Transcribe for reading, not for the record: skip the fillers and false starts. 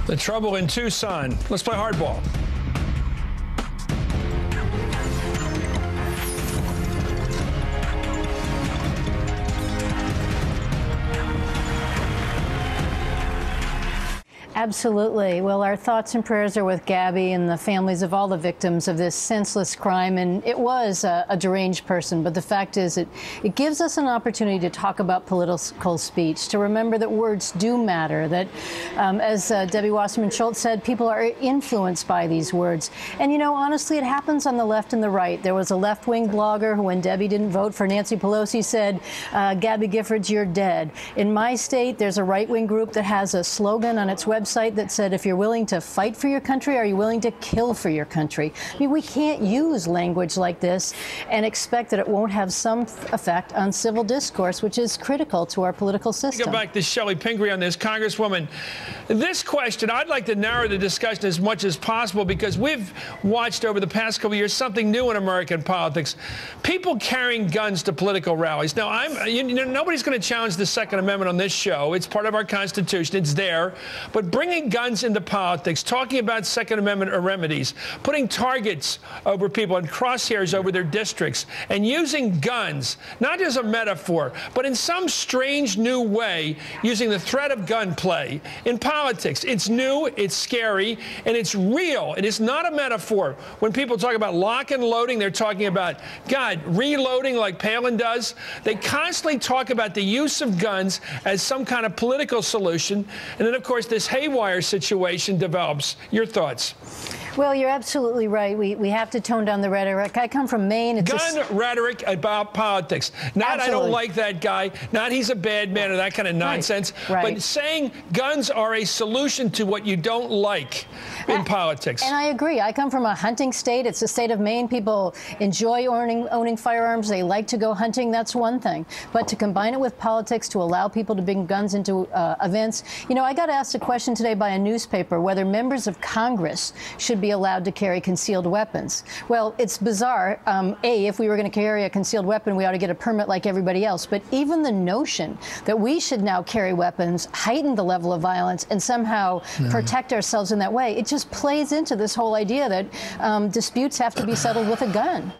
The trouble in Tucson. Let's play hardball. Absolutely. Well, our thoughts and prayers are with Gabby and the families of all the victims of this senseless crime. And it was a deranged person. But the fact is, it gives us an opportunity to talk about political speech, to remember that words do matter, that, as Debbie Wasserman Schultz said, people are influenced by these words. And, you know, honestly, it happens on the left and the right. There was a left-wing blogger who, when Debbie didn't vote for Nancy Pelosi, said, Gabby Giffords, you're dead. In my state, there's a right-wing group that has a slogan on its website that said, if you're willing to fight for your country, are you willing to kill for your country? I mean, we can't use language like this and expect that it won't have some effect on civil discourse, which is critical to our political system. Go back to Chellie Pingree on this. Congresswoman, this question, I'd like to narrow the discussion as much as possible because we've watched over the past couple of years something new in American politics. People carrying guns to political rallies. Now, nobody's going to challenge the Second Amendment on this show. It's part of our Constitution. It's there. But bringing guns into politics, talking about Second Amendment remedies, putting targets over people and crosshairs over their districts, and using guns, not as a metaphor, but in some strange new way, using the threat of gunplay in politics. It's new, it's scary, and it's real. It is not a metaphor. When people talk about lock and loading, they're talking about, God, reloading like Palin does. They constantly talk about the use of guns as some kind of political solution. And then, of course, this haywire situation develops. Your thoughts? Well, you're absolutely right. We have to tone down the rhetoric. I come from Maine. It's gun rhetoric about politics. Not absolutely. I don't like that guy. Not he's a bad man or that kind of nonsense. Right. But saying guns are a solution to what you don't like in politics. And I agree. I come from a hunting state. It's the state of Maine. People enjoy owning firearms. They like to go hunting. That's one thing. But to combine it with politics, to allow people to bring guns into events. You know, I got asked a question today by a newspaper whether members of Congress should be allowed to carry concealed weapons. Well, it's bizarre. If we were going to carry a concealed weapon, we ought to get a permit like everybody else. But even the notion that we should now carry weapons, heighten the level of violence, and somehow protect ourselves in that way, it just plays into this whole idea that disputes have to be settled with a gun.